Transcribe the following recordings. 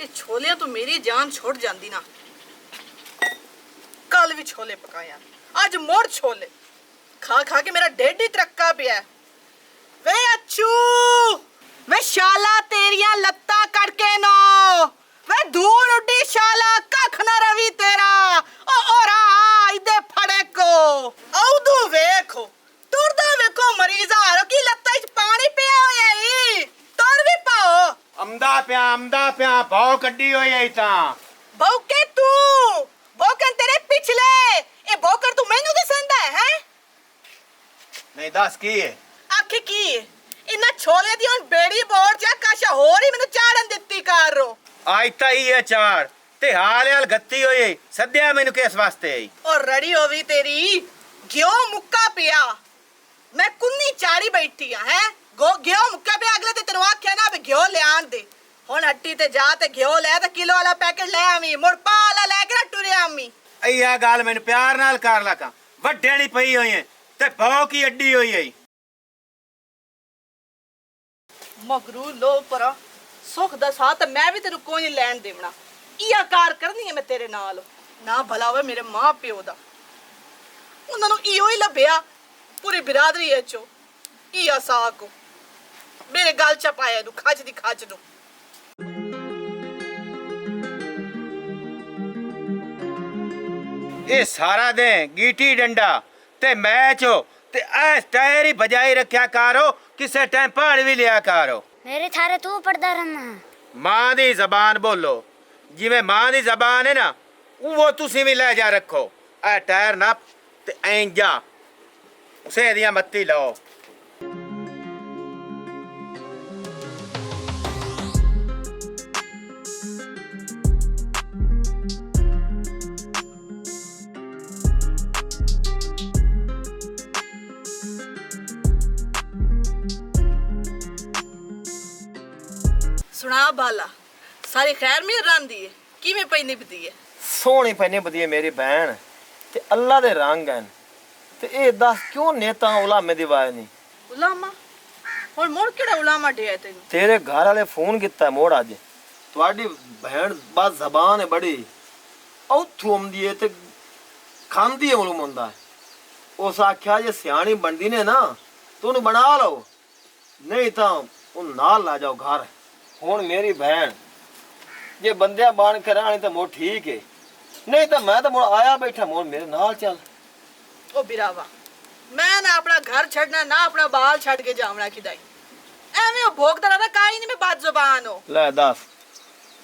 ਇਹ ਛੋਲਿਆਂ ਤੋਂ ਮੇਰੀ ਜਾਨ ਛੁੱਟ ਜਾਂਦੀ ਨਾ। ਕੱਲ ਵੀ ਛੋਲੇ ਪਕਾਇਆ, ਅੱਜ ਮੋੜ ਛੋਲੇ ਖਾ ਖਾ ਕੇ ਮੇਰਾ ਢਿੱਡ ਹੀ ਤਰੱਕਾ ਪਿਆ। ਵੇ ਅੱਛੂ, ਵੇ ਸ਼ਾਲਾ ਤੇਰੀਆਂ ਲੱਤਾਂ ਕਰਕੇ ਨੋ, ਵੇ ਧੂੜ ਉੱਡੀ ਸ਼ਾਲਾ, ਕੱਖ ਨਾ ਰਵੀ ਤੇਰਾ। ਓ ਰਾ ਇਦੇ ਫੜੇ ਕੋ ਆਉਦੂ ਵੇਖੋ, ਤੁਰਦਾ ਵੇਖੋ ਮਰੀਜ਼ਾ ਹਾਰੋ ਕੀ ਲੱਤਾਂ 'ਚ ਪਾਣੀ ਪਿਆ ਹੋਇਆ ਈ। ਤੁਰ ਵੀ ਪਾਓ। ਆਮਦਾ ਪਿਆ ਭਾਉ ਕੱਢੀ ਹੋਈ ਐ ਤਾਂ। ਬੌਕੇ ਤੂੰ, ਬੌਕਨ ਤੇਰੇ ਪਿਛਲੇ, ਇਹ ਬੌਕਰ ਤੂੰ ਮੈਨੂੰ ਦਿਸਦਾ ਹੈ? ਨਹੀਂ ਦੱਸ ਕੀ ਹੈ? ਆਖੇ ਕੀ ਹੈ? ਇਨਾ ਛੋਲੇ ਦੀ ਹੁਣ ਬੇੜੀ ਬੋੜ ਜਾ ਕਾਸ਼ਾ ਹੋਰ ਹੀ ਮੈਨੂੰ ਚਾੜਨ ਦਿੱਤੀ ਕਾਰੋ। ਆਈ ਤਾਂ ਹੀ ਹੈ ਚਾਰ ਤੇ ਹਾਲ ਗੱਤੀ ਹੋਈ ਸੱਦਿਆ ਮੈਨੂੰ ਕਿਸ ਵਾਸਤੇ ਆਈ? ਔਰ ਰੜੀ ਹੋਵੀ ਤੇਰੀ ਘਿਓ ਮੁੱਕਾ ਪਿਆ, ਮੈਂ ਕੁੰਨੀ ਚਾੜੀ ਬੈਠੀ ਆ ਹੈ। ਘਿਓ ਮੁੱਕਾ ਪਿਆ, ਅਗਲੇ ਤੇ ਤੈਨੂੰ ਆਖਿਆ ਨਾ ਵੀ ਘਿਓ ਲਿਆਣ ਦੇ। ਹੁਣ ਹੱਟੀ ਤੇ ਜਾ ਤੇ ਘਿਓ ਲੈ ਤੇ ਕਿਲੋ ਵਾਲਾ ਪੈਕੇਟ ਲੈ ਆਵੀਂ, ਮੁੜ ਪਾ ਵਾਲਾ ਲੈ ਕੇ ਨਾ ਟੁਰਿਆ ਆਵੀਂ। ਇਹ ਗੱਲ ਮੈਨੂੰ ਪਿਆਰ ਨਾਲ ਕਰ ਲਕਾਂ, ਵੱਡੇ ਨਹੀਂ ਪਈ ਹੋਈ ਐ ਤੇ ਭਾਉ ਕੀ ਅੱਡੀ ਹੋਈ ਐ। ਮਗਰੂ ਲੋ ਪਰਾ ਸੁਖ ਦਾ ਸਾਥ ਮੈਂ ਵੀ ਤੈਨੂੰ ਕੋਈ ਨਹੀਂ ਲੈਣ ਦੇਵਣਾ। ਇਹ ਕਾਰ ਕਰਨੀ ਹੈ ਮੈਂ ਤੇਰੇ ਨਾਲ ਨਾ। ਭਲਾ ਹੋਵੇ ਮੇਰੇ ਮਾਂ ਪਿਓ ਦਾ, ਉਹਨਾਂ ਨੂੰ ਇਹੋ ਹੀ ਲੱਭਿਆ ਪੂਰੀ ਬਿਰਾਦਰੀ ਚੋਂ ਇਹ ਸਾਕ ਮੇਰੇ ਗੱਲ ਚ ਪਾਇਆ ਨੂੰ ਖੱਜ ਦੀ ਖੱਜ ਨੂੰ। ਇਹ ਸਾਰਾ ਦਿਨ ਗੀਟੀ ਡੰਡਾ ਤੇ ਮੈਚ ਤੇ ਐ ਟਾਇਰ ਹੀ ਬਜਾਈ ਰੱਖਿਆ ਕਾਰੋ, ਕਿਸੇ ਟਾਈਮ ਪਹਾੜ ਵੀ ਲਿਆ ਕਾਰੋ। मेरे थारे तू पढ़दा रहना। ਮਾਂ ਦੀ ਜ਼ਬਾਨ ਬੋਲੋ, ਜਿਵੇਂ ਮਾਂ ਦੀ ਜ਼ਬਾਨ ਹੈ ਨਾ ਉਹ ਤੁਸੀਂ ਵੀ ਲੈ ਜਾ ਰੱਖੋ। ਐ ਟਾਇਰ ਨਾ ਤੇ ਐਂ ਜਾ ਉਸੇ ਦੀਆਂ ਮੱਤੀ ਲਾਓ। ਸੁਣਾ ਬਾਲਾ, ਸਾਰੀ ਖੈਰ ਮੇਰ ਰਾਂਦੀ ਹੈ? ਕਿਵੇਂ ਪਈ ਨਿਭਦੀ ਹੈ? ਸੋਹਣੀ ਪੈਨੇ ਵਧੀਆ ਮੇਰੀ ਭੈਣ ਤੇ ਅੱਲਾ ਦੇ ਰੰਗ ਹਨ ਤੇ ਇਹ ਦੱਸ ਕਿਉਂ ਨੇਤਾ ਉਲਾਮੇ ਦੀ ਆਵਾਜ਼ ਨਹੀਂ? ਉਲਾਮਾ? ਹੁਣ ਮੋੜ ਕਿਹੜਾ ਉਲਾਮਾ ਢਿਆ ਤੈਨੂੰ? ਤੇਰੇ ਘਰ ਵਾਲੇ ਫੋਨ ਕੀਤਾ ਮੋੜ ਅੱਜ। ਤੁਹਾਡੀ ਭੈਣ ਬਸ ਜ਼ਬਾਨ ਹੈ ਬੜੀ ਔਥੂ ਆਉਂਦੀ ਹੈ ਤੇ ਖਾਂਦੀ ਹੈ ਮਲੂਮ ਹੁੰਦਾ। ਉਸ ਆਖਿਆ ਜੇ ਸਿਆਣੀ ਬਣਦੀ ਨੇ ਨਾ ਤੂੰ ਉਹਨੂੰ ਬਣਾ ਲਓ, ਨਹੀਂ ਤਾਂ ਉਹ ਨਾਲ ਲਾ ਜਾਓ ਘਰ। ਹੁਣ ਮੇਰੀ ਭੈਣ ਜੇ ਬੰਦਿਆਂ ਬਾਣ ਕੇ ਰਾਣੀ ਤਾਂ ਮੋ ਠੀਕ ਹੈ, ਨਹੀਂ ਤਾਂ ਮੈਂ ਤਾਂ ਮੁੜ ਆਇਆ ਬੈਠਾ ਮੋੜ ਮੇਰੇ ਨਾਲ ਚੱਲ। ਉਹ ਬਿਰਾਵਾ, ਮੈਂ ਨਾ ਆਪਣਾ ਘਰ ਛੱਡਣਾ ਨਾ ਆਪਣਾ ਬਾਲ ਛੱਡ ਕੇ ਜਾਵਣਾ ਕਿਦਾਈ। ਐਵੇਂ ਉਹ ਭੋਗਦਾ ਰਹਿਣਾ ਕਾਈ ਨਹੀਂ ਮੈਂ ਬਾਤ ਜ਼ਬਾਨ ਹੋ। ਲੈ ਦੱਸ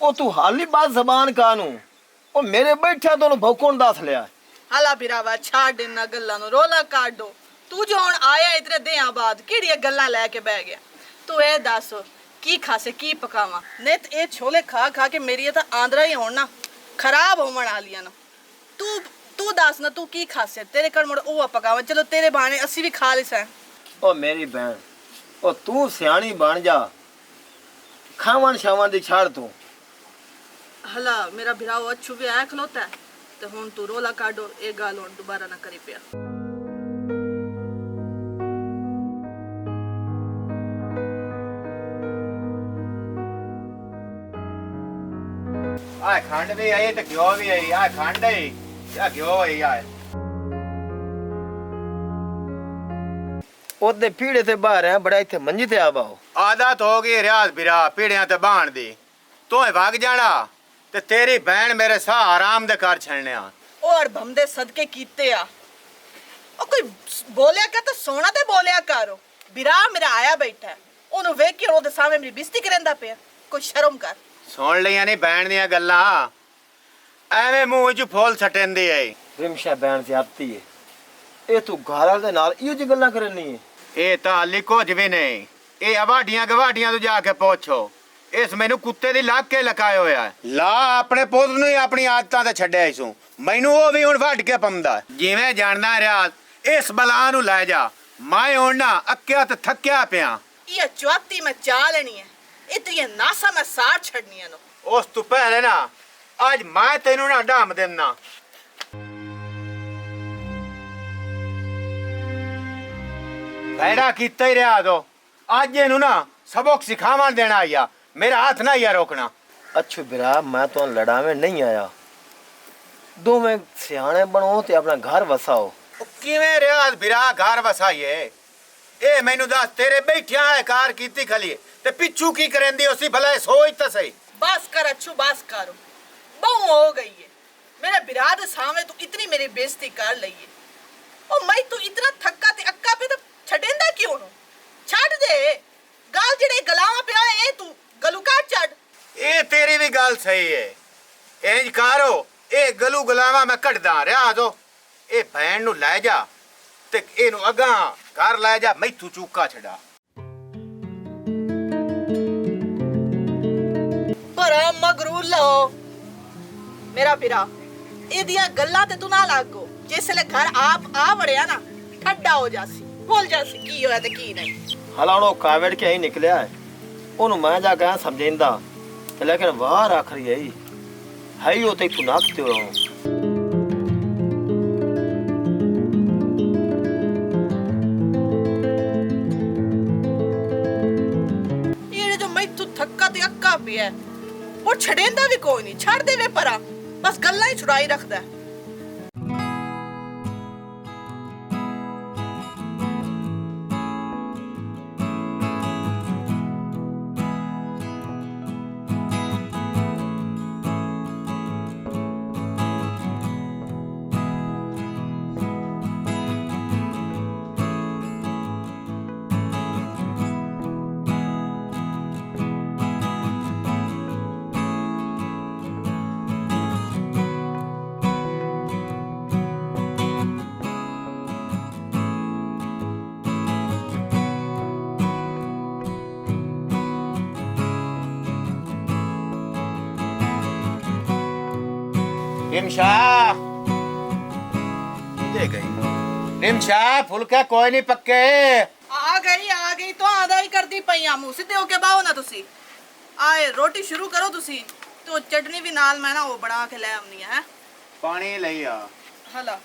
ਉਹ ਤੂੰ ਹਾਲੀ ਬਾਤ ਜ਼ਬਾਨ ਕਾਨੂੰ? ਉਹ ਮੇਰੇ ਬੈਠਾ ਤੈਨੂੰ ਭੌਕਣ ਦੱਸ ਲਿਆ। ਹਾਲਾ ਬਿਰਾਵਾ ਛੱਡ ਇਹਨਾਂ ਗੱਲਾਂ ਨੂੰ, ਰੋਲਾ ਕਾਢੋ। ਤੂੰ ਜੋ ਹੁਣ ਆਇਆ ਇਤਨੇ ਦਿਨਾਂ ਬਾਅਦ ਕਿਹੜੀਆਂ ਗੱਲਾਂ ਲੈ ਕੇ ਬਹਿ ਗਿਆ? ਤੂੰ ਇਹ ਦੱਸ ਕੀ ਖਾਸੇ ਕੀ ਪਕਾਵਾਂ? ਨਿਤ ਇਹ ਛੋਲੇ ਖਾ ਖਾ ਕੇ ਮੇਰੀਆਂ ਤਾਂ ਆਂਦਰਾ ਹੀ ਹੋਣ ਨਾ ਖਰਾਬ ਹੋਣ ਵਾਲੀਆਂ ਨਾ। ਤੂੰ ਦੱਸ ਨਾ ਤੂੰ ਕੀ ਖਾਸੇ ਤੇਰੇ ਘਰ ਮੁੜ ਉਹ ਪਕਾਵਾਂ? ਚਲੋ ਤੇਰੇ ਬਾਣੇ ਅਸੀਂ ਵੀ ਖਾ ਲਈ ਸੈਂ। ਉਹ ਮੇਰੀ ਭੈਣ ਉਹ ਤੂੰ ਸਿਆਣੀ ਬਣ ਜਾ, ਖਾਵਣ ਸ਼ਾਵਣ ਦੀ ਛੱਡ ਤੂੰ। ਹਲਾ ਮੇਰਾ ਬਿਰਾਵਾ ਅੱਛੂ ਵੀ ਆਇਆ ਖਲੋਤਾ ਹੈ ਤੇ ਹੁਣ ਤੂੰ ਰੋਲਾ ਕਾਢੋ, ਇਹ ਗੱਲ ਹੁਣ ਦੁਬਾਰਾ ਨਾ ਕਰੀ ਪਿਆ। ਆ ਖੰਡ ਵੀ ਆਈ ਤੇ ਘਿਓ ਵੀ ਆਈ। ਆ ਖੰਡ ਆਈ ਆ ਘਿਓ ਆਈ। ਆ ਉਹਦੇ ਪੀੜੇ ਤੇ ਬਾਹਰ ਆ ਬੜਾ ਇੱਥੇ ਮੰਜੀ ਤੇ ਆ ਬਾਓ। ਆਦਤ ਹੋ ਗਈ ਰਿਆਜ਼ ਬਿਰਾ ਪੀੜਿਆਂ ਤੇ ਬਾਣ ਦੀ। ਤੂੰ ਵਗ ਜਾਣਾ ਤੇ ਤੇਰੀ ਭੈਣ ਮੇਰੇ ਸਾਹ ਆਰਾਮ ਦੇ ਕਰ ਛੱਡਣਿਆ। ਔਰ ਭੰਦੇ ਸਦਕੇ ਕੀਤੇ ਆ। ਉਹ ਕੋਈ ਬੋਲਿਆ ਕਰ ਤਾਂ ਸੋਹਣਾ ਤੇ ਬੋਲਿਆ ਕਰੋ। ਬਿਰਾ ਮੇਰਾ ਆਇਆ ਬੈਠਾ, ਉਹਨੂੰ ਵੇਖ ਕੇ ਉਹਦੇ ਸਾਹਮਣੇ ਮੇਰੀ ਬਿਸਤੀ ਕਰਦਾ ਪਿਆ। ਕੋਈ ਸ਼ਰਮ ਕਰ। ਸੁਣ ਲਈਆਂ ਨਹੀਂ ਭੈਣ ਦੀਆਂ ਗੱਲਾਂ, ਐਵੇਂ ਮੂੰਹ 'ਚ ਫੁੱਲ ਛੱਟਣ ਐ। ਰਿਮਸ਼ਾ ਭੈਣ ਤੇ ਆਤੀ ਏ, ਇਹ ਤੂੰ ਘਾਰਾਂ ਦੇ ਨਾਲ ਇਹੋ ਜਿਹੀ ਗੱਲਾਂ ਕਰਨੀ ਏ? ਇਹ ਤਾਂ ਹਾਲੀ ਕੁਝ ਵੀ ਨਹੀਂ। ਇਹ ਆਵਾਡੀਆਂ ਗਵਾਡੀਆਂ ਤੋਂ ਜਾ ਕੇ ਪੁੱਛੋ। ਇਸ ਮੈਨੂੰ ਕੁੱਤੇ ਦੀ ਲੱਗ ਕੇ ਲਕਾਇਆ ਹੋਇਆ। ਲਾ ਆਪਣੇ ਪੁੱਤ ਨੂੰ ਹੀ ਆਪਣੀ ਆਦਤਾਂ ਤੇ ਛੱਡਿਆ ਇਸੂ, ਮੈਨੂੰ ਉਹ ਵੀ ਹੁਣ ਵੱਢ ਕੇ ਪੰਦਾ। ਜਿਵੇਂ ਜਾਣਦਾ ਰਿਆਜ਼ ਇਸ ਬਲਾ ਨੂੰ ਲੈ ਜਾ। ਮੈਂ ਹੁਣ ਨਾ ਅੱਕਿਆ ਤੇ ਥੱਕਿਆ ਪਿਆ। ਇਹ ਚੁਆਤੀ ਮੈਂ ਚਾ ਲੈਣੀ ਹੈ, ਇਤਨੀ ਨਾਸਾ ਮੈਂ ਸਾੜ ਛੱਡਣੀਆਂ ਨੂੰ। ਉਸ ਤੋਂ ਪਹਿਲੇ ਨਾ ਅੱਜ ਮੈਂ ਤੈਨੂੰ ਨਾ ਡਾਮ ਦੇਣਾ। ਭੈੜਾ ਕੀਤਾ ਹੀ ਰਿਹਾ ਦੋ। ਅੱਜ ਇਹਨੂੰ ਨਾ ਸਬਕ ਸਿਖਾਵਣ ਦੇਣਾ ਆਇਆ। ਮੇਰਾ ਹੱਥ ਨਾ ਯਾ ਰੋਕਣਾ। अच्छो बिरा मैं तो लड़ावे नहीं आया दोवें सियाने बनो ते अपना घर वसाओ किवें रियाज बिरा घर वसाइए ए मैनू दस तेरे बैठिया है कार कीती खली ते पिछू की करेंदी उसी भला सोच तो सही बस कर अच्छू बस कर बहु हो गई है मेरे बिरा दे सामने तू इतनी मेरी बेइज्जती कर लई है ओ मैं तू इतना थक्का ते अक्का पे तो छडेंदा क्यों नो छड़ दे गाल जेड़े गलावा पिया ए तू गलू काट छड़ ए तेरी भी गल सही है इंज करो ए गलू गुलावा मैं कटदा रिया दो ए भैन नु ले जा ते एनु अगा घर ले जा मैथू चूका छड़ा पर मगरू लो मेरा बिरा एदियां गल्लां ते तू ना लागो जिसले घर आप आ वड़िया ना ठड्डा हो जासी भूल जासी की होया ते की नहीं हलाणो कावड़ के ही निकलिया है ओनु मैं जा के समझेंदा लेकिन वाह आखरी है ही होते तू नाकते हो ये जो मैं तू थक्का ते अक्का पिया वो छड़ेंदा भी कोई नहीं छड़ देवे परा बस गल्ला ही छुड़ाई रखदा है रिमशा दे गई रिमशा फुलका कोई नहीं पक्के आ गई तो आधा ही करदी पईया मुंह सीधे होके बाओ ना तुसी आए रोटी शुरू करो तुसी तो चटनी भी नाल मैं ना वो बना के ले आउनी है पानी लई आ हला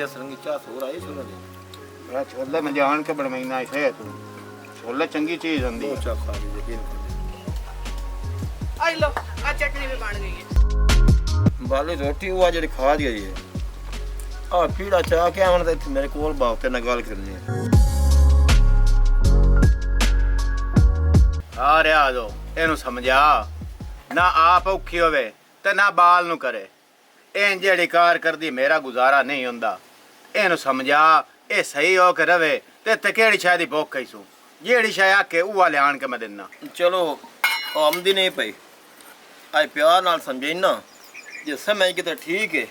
सरंगी चाह सोर आई छोले दे बड़ा छोले में जान के बनवाइना इसे तू छोले चंगी चीज होंदी दो चाह खा ली यकीन कर आई लो आ चटनी भी बन गई है बाली रोटी हुआ जेडी खा दी है आ पीड़ा चाह के आवन ते मेरे कोल बाप ते ना गल करनी है आ रिया दो एनु समझा ना आप औखी होवे ते ना बाल नु करे एन जेड़ी कार करदी मेरा गुजारा नहीं हुंदा एनु समझा ए सही हो के रवे ते केड़ी शायद ही भूख कैसू जेड़ी शाय आके उवा ले आन के मैं देना चलो आमदी नहीं पई आई प्यार नाल समझे ना जे समझ के तो ठीक है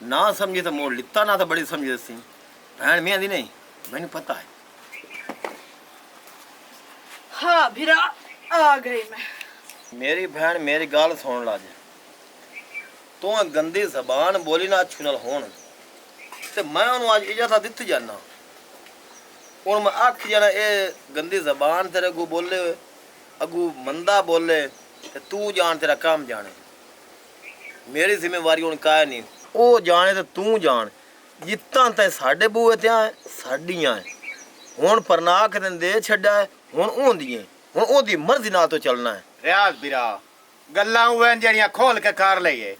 ना समझे तो मोड़ लिता ना तो बड़ी समझे सी भैन मियां दी नहीं मैंने पता है हाँ भिरा आ गई मैं मेरी बहन मेरी गाल सुन ला जे तू गंदी जबान बोली ना अच्छू नाल होन ते मैं उन्होंने आज इजाजत दित्ती जाना और मैं आख जाना ये गंदी जबान तेरे अगू बोले अगू मंदा बोले ते तू जान तेरा काम जाने मेरी जिम्मेवारी हुण काहे नहीं ओ जाने ते तू जान जित्तां ते साडे बूए ते साडियां हुण परना के दिन दे छड्डा हुण ओंदियां हुण ओदी मर्जी नाल तो चलना है रियाज बिरा गल्लां उवें जड़ियां खोल के कर लईए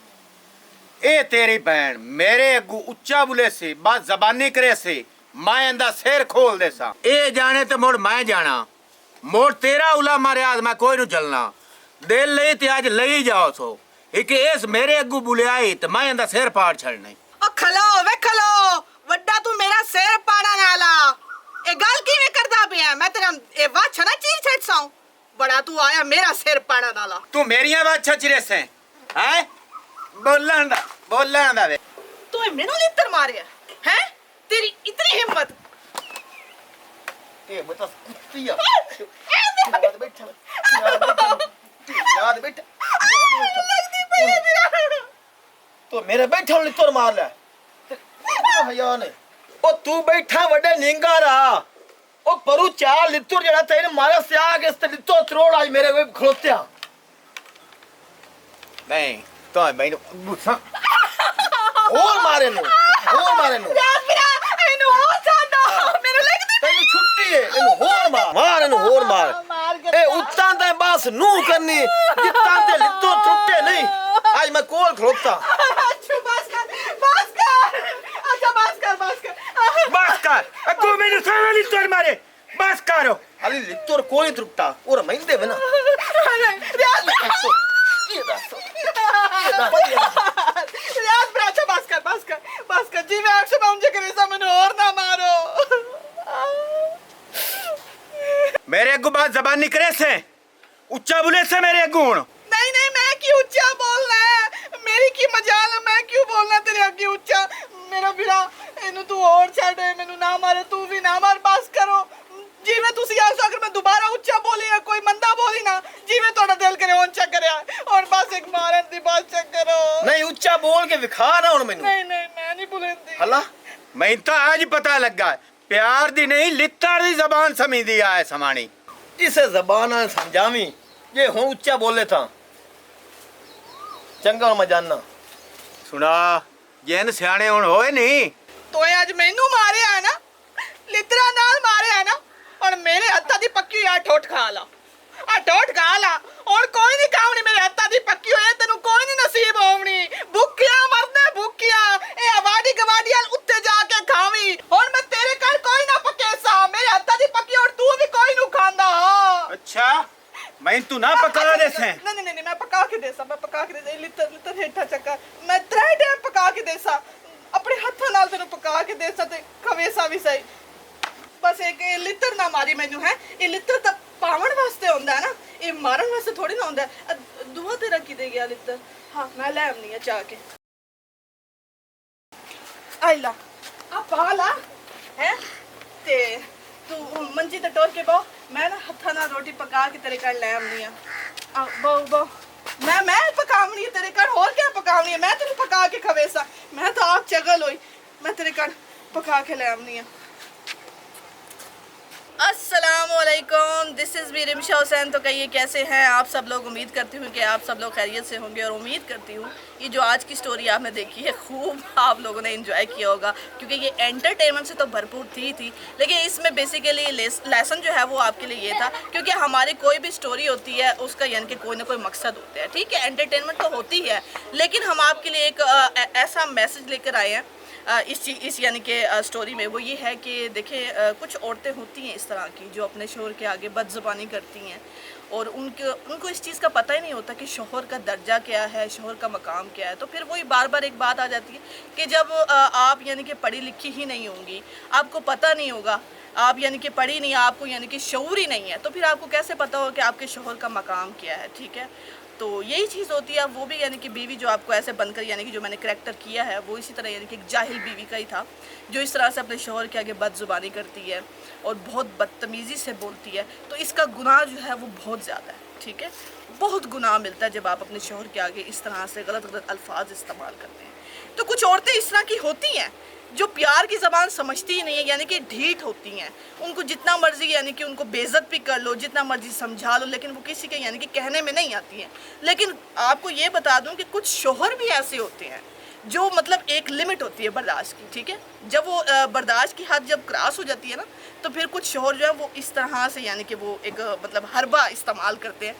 ए तेरी बहन मेरे अगू उच्चा बुले सी बात जबानी करे सी मैं इंदा सिर खोल दे सा ए जाने ते मोड़ मैं जाना मोड़ तेरा उला रियाज मैं कोई नु चलना दिल लई ते आज लई जाओ सो एक इस मेरे अगू बुले आई ते मैं इंदा सिर पाड़ छड़ने ओ खलो वे खलो वड्डा तू मेरा सिर पाड़ा नाला ए गल किवें करदा पिया मैं तेरा ए वाछ ना चीर छट साऊं बड़ा तू आया मेरा सिर पाड़ा नाला तू मेरियां वाछा चिरे से हैं बोलन दा वे तू मेनू लित्तर मारिया हैं तेरी इतनी हिम्मत ਇਹ ਬਤਾ ਕੁੱਤੀਆ ਯਾਦ ਬੈਠਾ ਯਾਦ ਬੈਠਾ ਲੱਗਦੀ ਪਈ ਹੈ ਮੇਰਾ ਤੂੰ ਮੇਰੇ ਬੈਠਾ ਹੁਣ ਲਿੱਤਰ ਮਾਰ ਲੈ ਹਯਾ ਨੇ ਉਹ ਤੂੰ ਬੈਠਾ ਵੱਡੇ ਨਿੰਗਾਰਾ ਉਹ ਪਰੂ ਚਾਲ ਲਿੱਤਰ ਜਿਹੜਾ ਤੈਨੂੰ ਮਾਰਿਆ ਸਿਆ ਕੇ ਇਸ ਤੇ ਲਿੱਤੋ ਤਰੋੜ ਅੱਜ ਮੇਰੇ ਵੇ ਖਲੋਤਿਆ ਨਹੀਂ ਤਾਂ ਮੈਨੂੰ ਗੁੱਸਾ ਹੋਰ ਮਾਰੇ ਨੂੰ ਰਾਤ ਮੇਰਾ ਇਹਨੂੰ ਹੋ ਛੱਡੋ ਮੈਨੂੰ ਲੱਗਦੀ ਤੈਨੂੰ ਛੁੱਟੀ ਹੈ ਇਹਨੂੰ ਹੋਰ ਮਾਰ ਇਹਨੂੰ ਹੋਰ ਮਾਰ ਮਾਰ ਕੇ ਇਹ ਉੱਤਾਂ ਤੇ ਬਸ ਨੂੰ ਕਰਨੀ ਜਿੱਤਾਂ ਤੇ ਲਿੱਤੋ ਟੁੱਟੇ ਨਹੀਂ ਅੱਜ ਮੈਂ ਕੋਲ ਖਲੋਤਾ ਅੱਛਾ ਬਸ ਕਰ ਅੱਛਾ ਬਸ ਕਰ ਅੱਗੋਂ ਮੈਨੂੰ ਸਾਰਾ ਲਿੱਤਰ ਮਾਰੇ ਬਸ ਕਰੋ ਹਾਲੀ ਲਿੱਤਰ ਕੋਈ ਟੁੱਟਾ ਉਹ ਰਮੈਂਦੇ ਵੇ ਨਾ ਇਹ ਦੱਸ ਰਿਆਜ਼ ਬਰਾ ਅੱਛਾ ਬਸ ਕਰ ਜੀ ਮੈਂ ਆਖੇ ਪਹੁੰਚੇ ਕਰੇ ਸਾ ਮੈਨੂੰ ਹੋਰ ਨਾ ਮਾਰੋ मेरे अगू बात जबान निकले से उच्चा बोले से मेरे अगू हुण नहीं मैं क्यों ऊंचा बोलना है मेरी की मजाल है मैं क्यों बोलना तेरे आगे ऊंचा मेरा बिरा ਇਹਨੂੰ ਤੂੰ ਹੋਰ ਛੱਡ ਮੈਨੂੰ ਨਾ ਮਾਰੇ ਤੂੰ ਵੀ ਨਾ ਮਾਰ ਬਸ ਕਰੋ ਜਿਵੇਂ ਤੁਸੀਂ ਆਖੋ ਅਗਰ ਮੈਂ ਦੁਬਾਰਾ ਉੱਚਾ ਬੋਲੀ ਜਾਂ ਕੋਈ ਮੰਦਾ ਬੋਲੀ ਨਾ ਜਿਵੇਂ ਤੁਹਾਡਾ ਦਿਲ ਕਰੇ ਉੱਚਾ ਕਰਿਆ ਔਰ ਬਸ ਇੱਕ ਮਾਰਨ ਦੀ ਬਾਤ ਕਰੋ ਨਹੀਂ ਉੱਚਾ ਬੋਲ ਕੇ ਵਿਖਾ ਨਾ ਹੁਣ ਮੈਨੂੰ ਨਹੀਂ ਮੈਂ ਨਹੀਂ ਬੁਲੰਦੀ ਹੱਲਾ मैं तो आज पता लगा प्यार दी नहीं लित्तर दी जबान समझदी आए समानी इसे जबान ਨਾਲ ਸਮਝਾਵੀਂ ਜੇ ਹੁਣ ਉੱਚਾ ਬੋਲੇ ਤਾਂ ਚੰਗਾ ਮੈਂ ਜਾਨਣਾ सुना जैन सियाने हुण होए नहीं ਤੋਏ ਅੱਜ ਮੈਨੂੰ ਮਾਰਿਆ ਨਾ ਲਿਤਰਾ ਨਾਲ ਮਾਰਿਆ ਨਾ ਔਰ ਮੇਰੇ ਹੱਥਾਂ ਦੀ ਪੱਕੀ ਆ ਠੋਠ ਖਾ ਲਾ ਔਰ ਕੋਈ ਨਹੀਂ ਖਾਵਣੀ ਮੇਰੇ ਹੱਥਾਂ ਦੀ ਪੱਕੀ ਹੋਏ ਤੈਨੂੰ ਕੋਈ ਨਹੀਂ ਨਸੀਬ ਹੋਵਣੀ ਭੁੱਖਿਆ ਮਰਦੇ ਭੁੱਖਿਆ ਇਹ ਆਵਾਡੀ ਗਵਾਡੀਆਂ ਉੱਤੇ ਜਾ ਕੇ ਖਾਵੀਂ ਹੁਣ ਮੈਂ ਤੇਰੇ ਘਰ ਕੋਈ ਨਾ ਪੱਕੇ ਸਾ ਮੇਰੇ ਹੱਥਾਂ ਦੀ ਪੱਕੀ ਔਰ ਤੂੰ ਵੀ ਕੋਈ ਨੂੰ ਖਾਂਦਾ अच्छा मैं तू ना पका दे से नहीं मैं पका के दे सा लितर हेठा चक्का मैं 3 टाइम पका के दे सा अपने हत्थों नाल तेनु पका के दे सा ते खवेसा भी सही बस एक लितर ना मारी मैनू है ये लितर तो पावन वास्ते होंदा है ना ये मारन वास्ते थोड़ी ना होंदा है दुआ तेरा की दे गया लितर हाँ मैं ले आनी है चाह के आइला आ पाला है ते तू मंजी ते टोर के बो मैं ना हत्था ना रोटी पका के तेरे घर ले आनी है आ बो मैं पकावनी है तेरे घर और क्या पकावनी है मैं तेरे पका के खवेसा मैं तो आप चगल हुई मैं तेरे घर पका के ले आनी है अस्सलामुअलैकुम this is me Rimsha Hussain तो कहिए कैसे हैं आप सब लोग उम्मीद करती हूँ कि आप सब लोग खैरियत से होंगे और उम्मीद करती हूँ ये जो आज की स्टोरी आपने देखी है खूब आप लोगों ने एंजॉय किया होगा क्योंकि ये एंटरटेनमेंट से तो भरपूर थी लेकिन इसमें बेसिकली लेसन जो है वो आपके लिए ये था क्योंकि हमारी कोई भी स्टोरी होती है उसका यानी कि कोई ना कोई मकसद होता है ठीक है एंटरटेनमेंट तो होती है लेकिन हम आपके लिए एक ऐसा मैसेज लेकर आए हैं इस यानी कि स्टोरी में वो ये है कि देखिए कुछ औरतें होती हैं इस तरह की जो अपने शोहर के आगे बदज़ुबानी करती हैं और उनको इस चीज़ का पता ही नहीं होता कि शोहर का दर्जा क्या है शोहर का मकाम क्या है तो फिर वही बार बार एक बात आ जाती है कि जब आप यानी कि पढ़ी लिखी ही नहीं होंगी आपको पता नहीं होगा आप यानी कि पढ़ी नहीं आपको यानी कि शऊर ही नहीं है तो फिर आपको कैसे पता होगा कि आपके शोहर का मकाम क्या है ठीक है तो यही चीज़ होती है वो भी यानी कि बीवी जो आपको ऐसे बनकर यानी कि जो मैंने करैक्टर किया है वो इसी तरह यानी कि एक जाहिल बीवी का ही था जो इस तरह से अपने शोहर के आगे बदज़ुबानी करती है और बहुत बदतमीज़ी से बोलती है तो इसका गुनाह जो है वो बहुत ज़्यादा है ठीक है बहुत गुनाह मिलता है जब आप अपने शोहर के आगे इस तरह से गलत अल्फाज इस्तेमाल करते हैं तो कुछ औरतें इस तरह की होती हैं जो प्यार की ज़बान समझती ही नहीं है यानी कि ढीठ होती हैं उनको जितना मर्जी यानी कि उनको बेइज्जत भी कर लो जितना मर्जी समझा लो लेकिन वो किसी के यानी कि कहने में नहीं आती हैं लेकिन आपको ये बता दूं कि कुछ शोहर भी ऐसे होते हैं जो मतलब एक लिमिट होती है बर्दाश्त की ठीक है जब वो बर्दाश्त की हद जब क्रॉस हो जाती है ना तो फिर कुछ शोहर जो है वो इस तरह से यानी कि वो एक मतलब हरबा इस्तेमाल करते हैं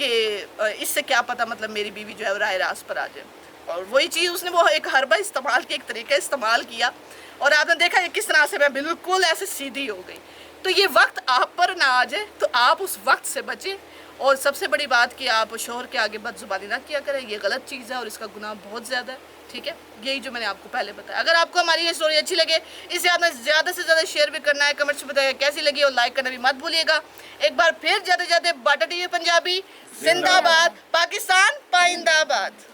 कि इससे क्या पता मतलब मेरी बीवी जो है राय रास पर आ जाए और वही चीज़ उसने वो एक हरबा इस्तेमाल की एक तरीका इस्तेमाल किया और आपने देखा ये किस तरह से मैं बिल्कुल ऐसे सीधी हो गई तो ये वक्त आप पर ना आ जाए तो आप उस वक्त से बचें और सबसे बड़ी बात कि आप शोहर के आगे बदज़ुबानी ना किया करें ये गलत चीज़ है और इसका गुनाह बहुत ज़्यादा है ठीक है यही जो मैंने आपको पहले बताया अगर आपको हमारी ये स्टोरी अच्छी लगे इसे आपने ज़्यादा से ज़्यादा शेयर भी करना है कमेंट्स में बताइए कैसी लगी और लाइक करना भी मत भूलिएगा एक बार फिर जाते जाते बाटा टीवी पंजाबी जिंदाबाद पाकिस्तान पाइंदाबाद।